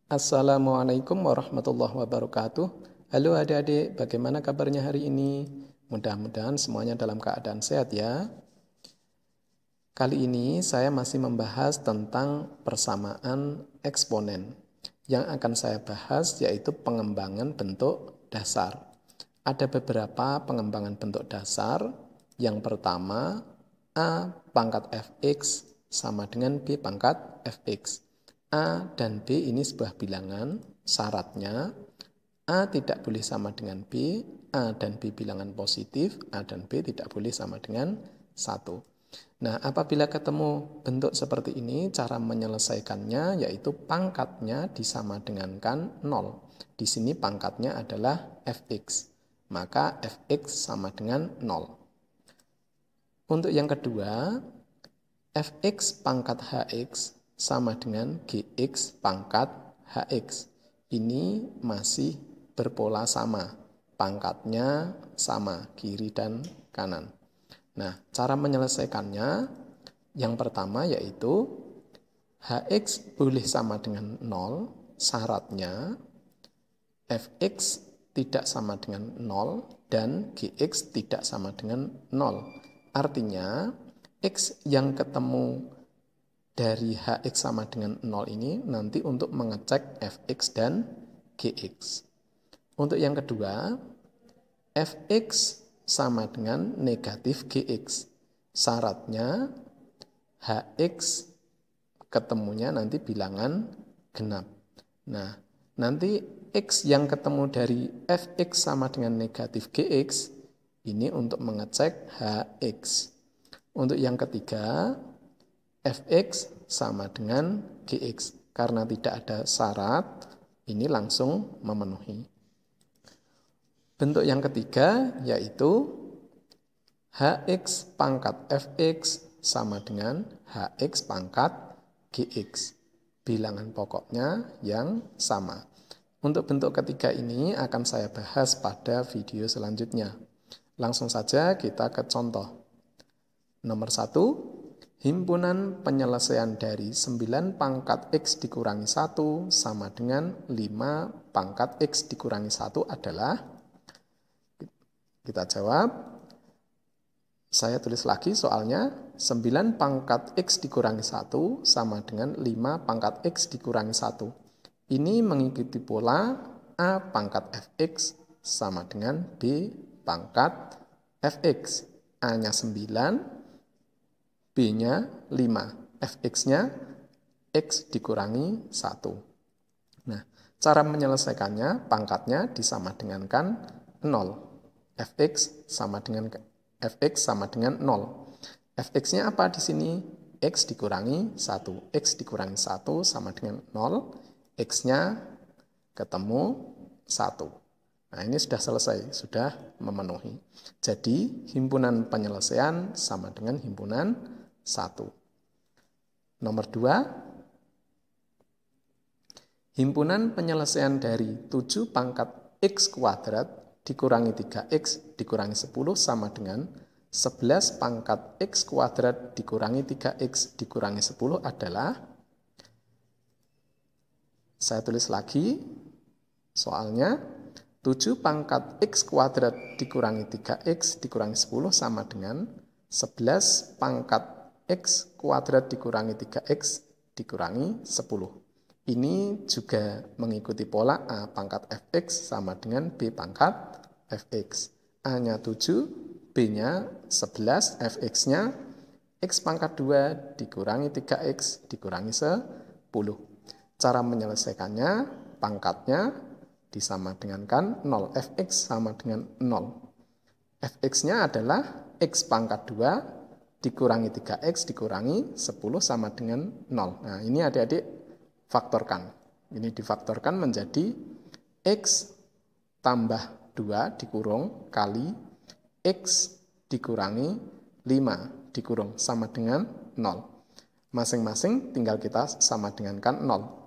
Assalamualaikum warahmatullahi wabarakatuh. Halo adik-adik, bagaimana kabarnya hari ini? Mudah-mudahan semuanya dalam keadaan sehat ya. Kali ini saya masih membahas tentang persamaan eksponen. Yang akan saya bahas yaitu pengembangan bentuk dasar. Ada beberapa pengembangan bentuk dasar. Yang pertama, A pangkat fx sama dengan B pangkat fx. A dan B ini sebuah bilangan, syaratnya A tidak boleh sama dengan B, A dan B bilangan positif, A dan B tidak boleh sama dengan 1. Nah, apabila ketemu bentuk seperti ini, cara menyelesaikannya yaitu pangkatnya disama dengankan 0. Di sini pangkatnya adalah fx, maka fx sama dengan 0. Untuk yang kedua, fx pangkat hx sama dengan gx pangkat hx. Ini masih berpola sama, pangkatnya sama, kiri dan kanan. Nah, cara menyelesaikannya yang pertama yaitu hx boleh sama dengan 0, syaratnya fx tidak sama dengan 0 dan gx tidak sama dengan 0. Artinya, x yang ketemu dari hx sama dengan 0 ini nanti untuk mengecek fx dan gx. Untuk yang kedua, fx sama dengan negatif gx. Syaratnya hx ketemunya nanti bilangan genap. Nah, nanti x yang ketemu dari fx sama dengan negatif gx ini untuk mengecek hx. Untuk yang ketiga, fx sama dengan gx. Karena tidak ada syarat, ini langsung memenuhi. Bentuk yang ketiga yaitu hx pangkat fx sama dengan hx pangkat gx. Bilangan pokoknya yang sama. Untuk bentuk ketiga ini akan saya bahas pada video selanjutnya. Langsung saja kita ke contoh. Nomor 1, himpunan penyelesaian dari 9 pangkat x dikurangi 1 sama dengan 5 pangkat x dikurangi 1 adalah, kita jawab, saya tulis lagi soalnya, 9 pangkat x dikurangi 1 sama dengan 5 pangkat x dikurangi 1. Ini mengikuti pola A pangkat fx sama dengan B pangkat fx. A-nya 9, B-nya 5, fx-nya x dikurangi 1. Nah, cara menyelesaikannya, pangkatnya disama dengankan 0. fx sama dengan 0. fx-nya apa di sini? X dikurangi 1. X dikurangi 1 sama dengan 0. X-nya ketemu 1. Nah, ini sudah selesai, sudah memenuhi. Jadi, himpunan penyelesaian sama dengan himpunan 1. Nomor 2, himpunan penyelesaian dari 7 pangkat x kuadrat dikurangi 3x dikurangi 10 sama dengan 11 pangkat x kuadrat dikurangi 3x dikurangi 10 adalah, saya tulis lagi soalnya, 7 pangkat x kuadrat dikurangi 3x dikurangi 10 sama dengan 11 pangkat x kuadrat dikurangi 3x dikurangi 10. Ini juga mengikuti pola A pangkat fx sama dengan B pangkat fx. A-nya 7, B-nya 11, fx-nya x pangkat 2 dikurangi 3x dikurangi 10. Cara menyelesaikannya, pangkatnya disama dengankan 0. Fx sama dengan 0. Fx-nya adalah x pangkat 2 dikurangi 3x dikurangi 10 sama dengan 0. Nah, ini adik-adik faktorkan. Ini difaktorkan menjadi x tambah 2 dikurung kali x dikurangi 5 dikurung sama dengan 0. Masing-masing tinggal kita sama dengankan 0.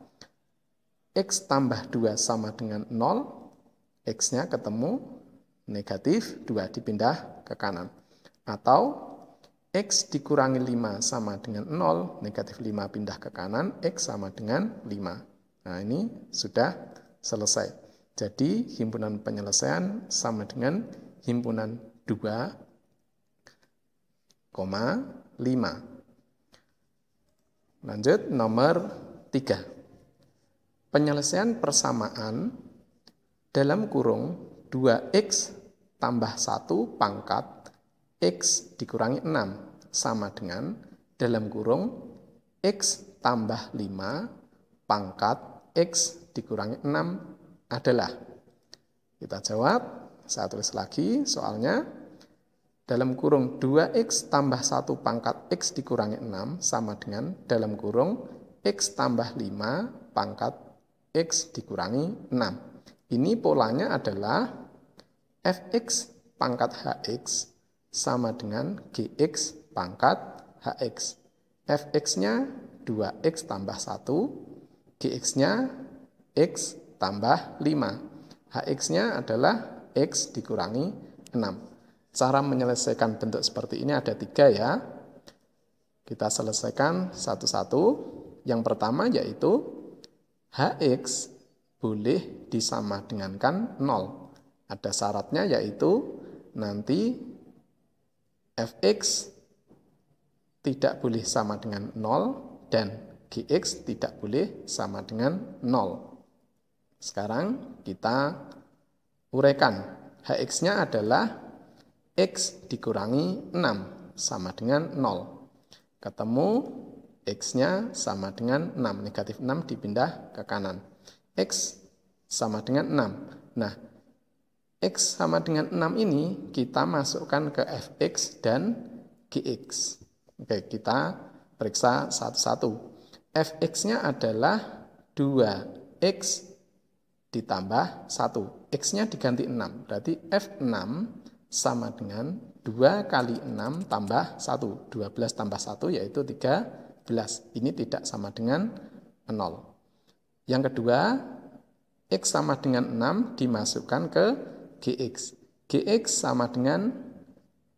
X tambah 2 sama dengan 0, X-nya ketemu negatif 2 dipindah ke kanan. Atau X dikurangi 5 sama dengan 0, negatif 5 pindah ke kanan, X sama dengan 5. Nah, ini sudah selesai. Jadi, himpunan penyelesaian sama dengan himpunan 2,5. Lanjut, nomor 3. Penyelesaian persamaan dalam kurung 2x tambah 1 pangkat x dikurangi 6 sama dengan dalam kurung x tambah 5 pangkat x dikurangi 6 adalah. Kita jawab, saya tulis lagi soalnya. Dalam kurung 2x tambah 1 pangkat x dikurangi 6 sama dengan dalam kurung x tambah 5 pangkat x dikurangi 6. Ini polanya adalah fx pangkat hx sama dengan gx pangkat hx. Fx-nya 2x tambah 1, gx-nya x tambah 5. Hx-nya adalah x dikurangi 6. Cara menyelesaikan bentuk seperti ini ada 3 ya. Kita selesaikan satu-satu. Yang pertama yaitu hx boleh disamadengankan 0. Ada syaratnya yaitu nanti fx tidak boleh sama dengan 0 dan gx tidak boleh sama dengan 0. Sekarang kita uraikan. Hx-nya adalah x dikurangi 6 sama dengan 0. Ketemu x-nya sama dengan 6. Negatif 6 dipindah ke kanan. X sama dengan 6. Nah, x sama dengan 6 ini kita masukkan ke fx dan gx. Oke, kita periksa satu-satu. Fx-nya adalah 2x ditambah 1. X-nya diganti 6. Berarti F6 sama dengan 2 kali 6 tambah 1. 12 tambah 1 yaitu 13. Ini tidak sama dengan 0. Yang kedua, X sama dengan 6 dimasukkan ke GX. GX sama dengan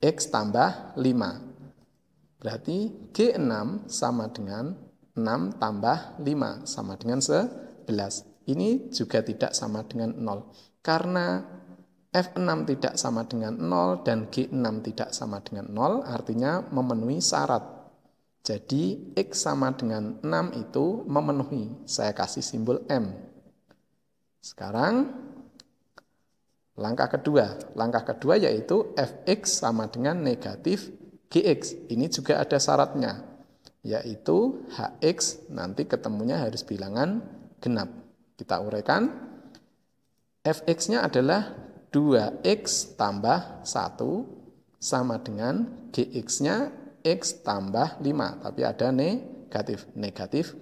X tambah 5. Berarti G6 sama dengan 6 tambah 5 sama dengan 11. Ini juga tidak sama dengan 0. Karena F6 tidak sama dengan 0 dan G6 tidak sama dengan 0, artinya memenuhi syarat. Jadi X sama dengan 6 itu memenuhi. Saya kasih simbol M. Sekarang langkah kedua. Langkah kedua yaitu Fx sama dengan negatif Gx. Ini juga ada syaratnya. Yaitu Hx nanti ketemunya harus bilangan genap. Kita uraikan. Fx-nya adalah 2x tambah 1 sama dengan gx-nya x tambah 5. Tapi ada negatif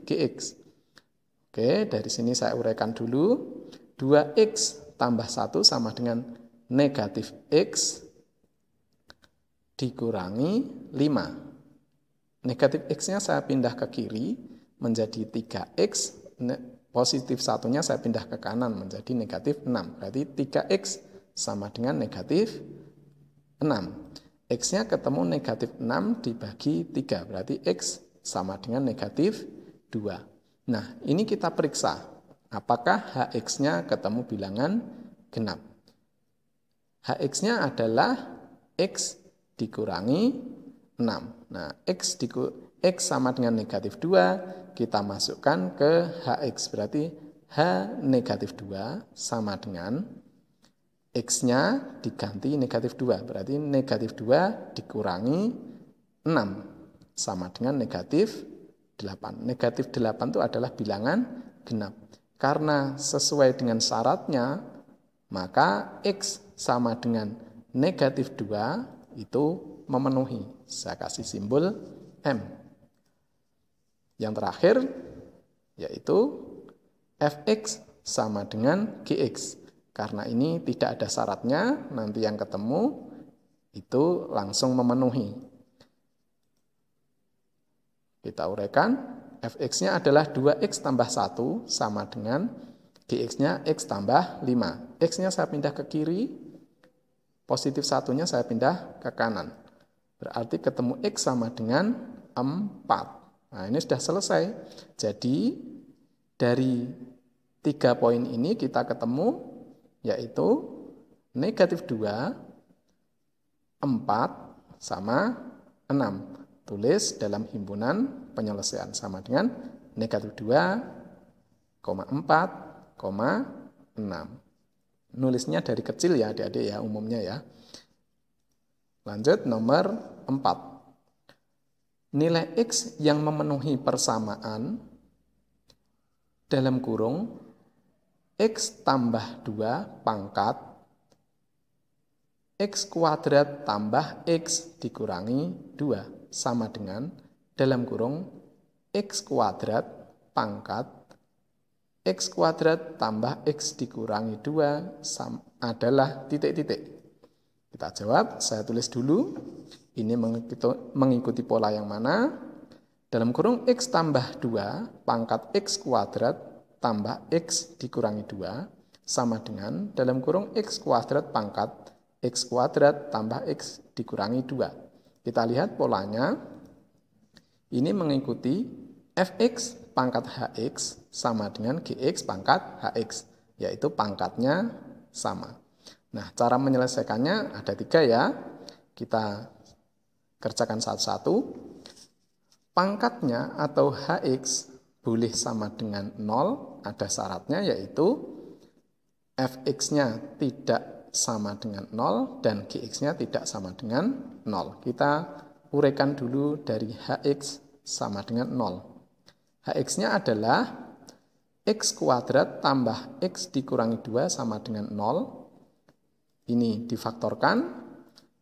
gx. Oke, dari sini saya uraikan dulu. 2x tambah 1 sama dengan negatif x dikurangi 5. Negatif x-nya saya pindah ke kiri menjadi 3x. Positif satunya saya pindah ke kanan menjadi negatif 6. Berarti 3x sama dengan negatif 6. X-nya ketemu negatif 6 dibagi 3. Berarti X sama dengan negatif 2. Nah, ini kita periksa. Apakah HX-nya ketemu bilangan genap. HX-nya adalah X dikurangi 6. Nah, X sama dengan negatif 2. Kita masukkan ke HX. Berarti H negatif 2 sama dengan X-nya diganti negatif 2. Berarti negatif 2 dikurangi 6 sama dengan negatif 8. Negatif 8 itu adalah bilangan genap. Karena sesuai dengan syaratnya, maka X sama dengan negatif 2 itu memenuhi. Saya kasih simbol M. Yang terakhir, yaitu Fx sama dengan Gx. Karena ini tidak ada syaratnya, nanti yang ketemu itu langsung memenuhi. Kita uraikan, Fx-nya adalah 2x tambah 1 sama dengan Gx-nya x tambah 5. X-nya saya pindah ke kiri, positif satunya saya pindah ke kanan. Berarti ketemu x sama dengan 4. Nah, ini sudah selesai. Jadi, dari 3 poin ini kita ketemu, yaitu negatif 2, 4, sama 6. Tulis dalam himpunan penyelesaian sama dengan negatif 2, 4, 6. Nulisnya dari kecil ya adik-adik ya, umumnya ya. Lanjut nomor 4. Nilai X yang memenuhi persamaan dalam kurung X tambah 2 pangkat X kuadrat tambah X dikurangi 2 sama dengan dalam kurung X kuadrat pangkat X kuadrat tambah X dikurangi 2 adalah titik-titik. Kita jawab, saya tulis dulu. Ini mengikuti pola yang mana? Dalam kurung X tambah 2 pangkat X kuadrat tambah X dikurangi 2 sama dengan dalam kurung X kuadrat pangkat X kuadrat tambah X dikurangi 2. Kita lihat polanya. Ini mengikuti Fx pangkat Hx sama dengan Gx pangkat Hx, yaitu pangkatnya sama. Nah, cara menyelesaikannya ada 3 ya. Kita kerjakan satu-satu. Pangkatnya atau Hx boleh sama dengan 0, ada syaratnya yaitu Fx-nya tidak sama dengan 0 dan Gx-nya tidak sama dengan 0. Kita uraikan dulu dari Hx sama dengan 0. Hx-nya adalah X kuadrat tambah X dikurangi 2 sama dengan 0. Ini difaktorkan,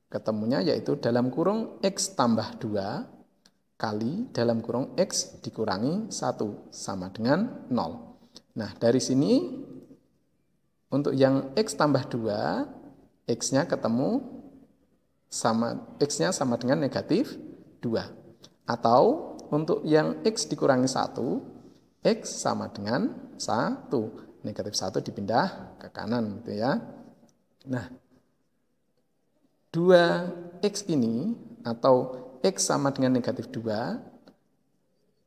ketemunya yaitu dalam kurung X tambah 2 kali dalam kurung X dikurangi 1 sama dengan 0. Nah, dari sini untuk yang X tambah 2, X-nya ketemu X-nya sama dengan negatif 2. Atau untuk yang X dikurangi 1, X sama dengan 1. Negatif 1 dipindah ke kanan gitu ya. Nah, 2X ini atau X sama dengan negatif 2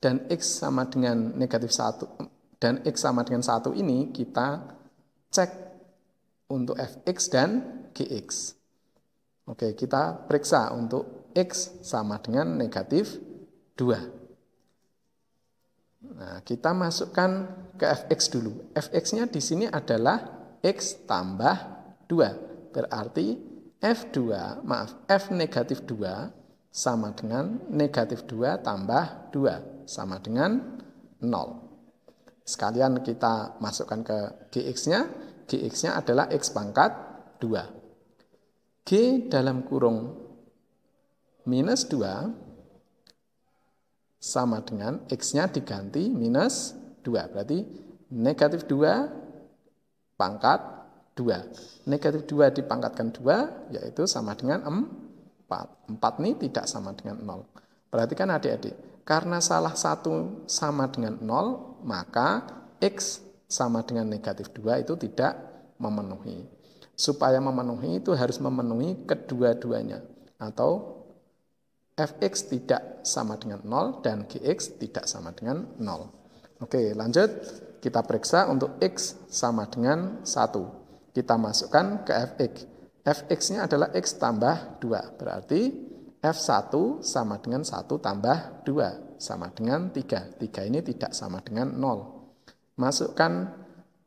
dan X sama dengan negatif 1 dan X sama dengan 1 ini kita cek untuk Fx dan Gx. Oke, kita periksa untuk X sama dengan negatif 2. Nah, kita masukkan ke Fx dulu. Fx-nya di sini adalah X tambah 2. Berarti F negatif 2 sama dengan negatif 2 tambah 2 sama dengan 0. Sekalian kita masukkan ke Gx-nya. Gx-nya adalah X pangkat 2. G dalam kurung minus 2 sama dengan X-nya diganti minus 2. Berarti negatif 2 pangkat 2. Negatif 2 dipangkatkan 2 yaitu sama dengan 4. 4 ini tidak sama dengan 0. Perhatikan adik-adik, karena salah satu sama dengan 0, maka X sama dengan negatif 2 itu tidak memenuhi. Supaya memenuhi itu harus memenuhi kedua-duanya. Atau Fx tidak sama dengan 0 dan Gx tidak sama dengan 0. Oke, lanjut. Kita periksa untuk X sama dengan 1. Kita masukkan ke Fx. Fx-nya adalah X tambah 2. Berarti F1 sama dengan 1 tambah 2 sama dengan 3. 3 ini tidak sama dengan 0. Masukkan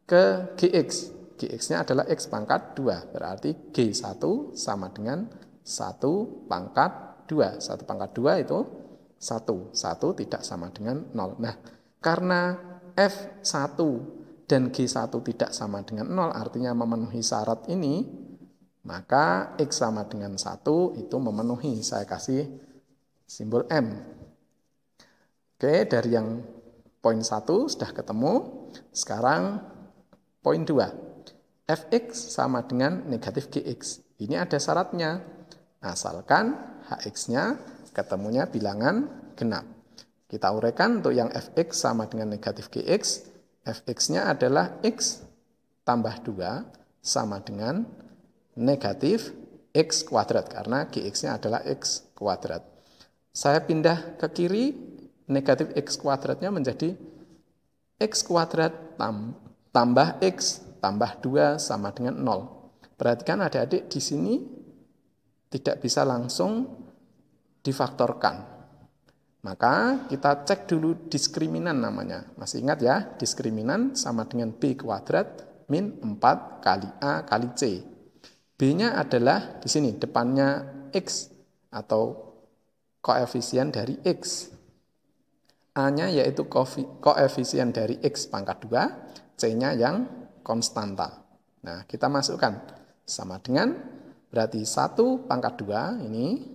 ke Gx. Gx-nya adalah X pangkat 2. Berarti G1 sama dengan 1 pangkat 2. 1 pangkat 2 itu 1. 1 tidak sama dengan 0. Nah, karena F1 dan G1 tidak sama dengan 0, artinya memenuhi syarat ini, maka X sama dengan 1 itu memenuhi. Saya kasih simbol M. Oke, dari yang poin 1 sudah ketemu. Sekarang poin 2. Fx sama dengan negatif Gx. Ini ada syaratnya. Asalkan Hx-nya ketemunya bilangan genap. Kita uraikan untuk yang Fx sama dengan negatif Gx. Fx-nya adalah X tambah 2 sama dengan negatif X kuadrat, karena Gx-nya adalah X kuadrat. Saya pindah ke kiri, negatif X kuadratnya menjadi X kuadrat tambah X tambah 2 sama dengan 0. Perhatikan adik-adik di sini tidak bisa langsung difaktorkan. Maka kita cek dulu diskriminan namanya. Masih ingat ya, diskriminan sama dengan B kuadrat min 4 kali A kali C. B-nya adalah di sini depannya X atau koefisien dari X. A-nya yaitu koefisien dari X pangkat 2, C-nya yang konstanta. Nah, kita masukkan sama dengan berarti 1 pangkat 2 ini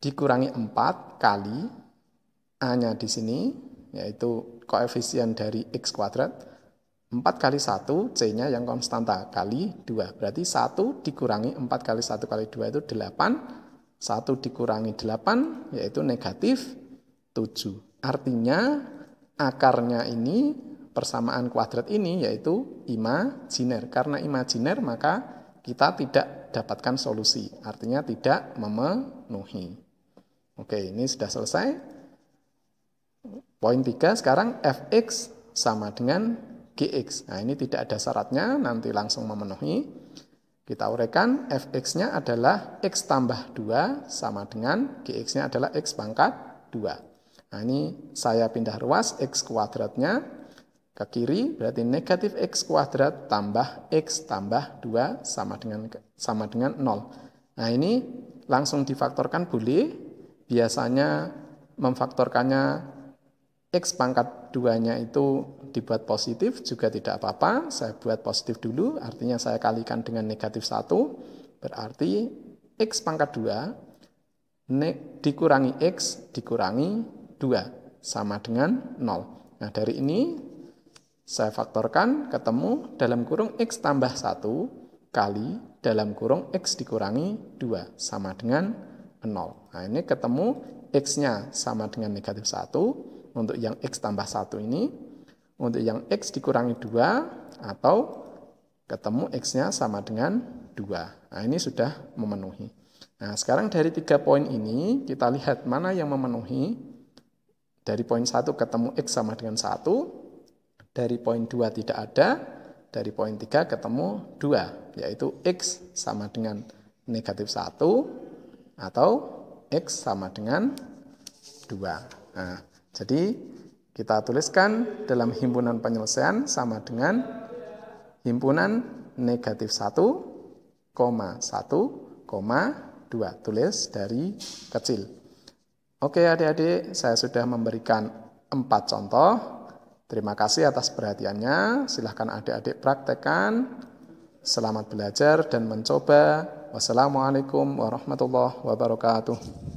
dikurangi 4 kali A-nya di sini, yaitu koefisien dari X kuadrat, 4 kali 1, C-nya yang konstanta, kali 2. Berarti 1 dikurangi 4 kali 1 kali 2 itu 8, 1 dikurangi 8, yaitu negatif 7. Artinya, akarnya ini, persamaan kuadrat ini, yaitu imajiner. Karena imajiner, maka kita tidak dapatkan solusi. Artinya tidak memenuhi. Oke, ini sudah selesai. Poin 3 sekarang fx sama dengan gx. Nah, ini tidak ada syaratnya, nanti langsung memenuhi. Kita uraikan, fx-nya adalah x tambah 2 sama dengan gx-nya adalah x pangkat 2. Nah, ini saya pindah ruas, x kuadratnya ke kiri, berarti negatif x kuadrat tambah x tambah 2 sama dengan 0. Nah, ini langsung difaktorkan boleh, biasanya memfaktorkannya X pangkat 2-nya itu dibuat positif juga tidak apa-apa. Saya buat positif dulu, artinya saya kalikan dengan negatif 1. Berarti X pangkat 2 dikurangi X dikurangi 2 sama dengan 0. Nah, dari ini saya faktorkan ketemu dalam kurung X tambah 1 kali dalam kurung X dikurangi 2 sama dengan 0. Nah, ini ketemu X-nya sama dengan negatif 1. Untuk yang X tambah 1 ini, untuk yang X dikurangi 2, atau ketemu X-nya sama dengan 2. Nah, ini sudah memenuhi. Nah, sekarang dari 3 poin ini, kita lihat mana yang memenuhi. Dari poin 1 ketemu X sama dengan 1, dari poin 2 tidak ada, dari poin 3 ketemu 2, yaitu X sama dengan negatif 1, atau X sama dengan 2. Nah, jadi kita tuliskan dalam himpunan penyelesaian sama dengan himpunan negatif 1, 1, 2. Tulis dari kecil. Oke adik-adik, saya sudah memberikan 4 contoh. Terima kasih atas perhatiannya. Silahkan adik-adik praktekkan. Selamat belajar dan mencoba. Wassalamualaikum warahmatullahi wabarakatuh.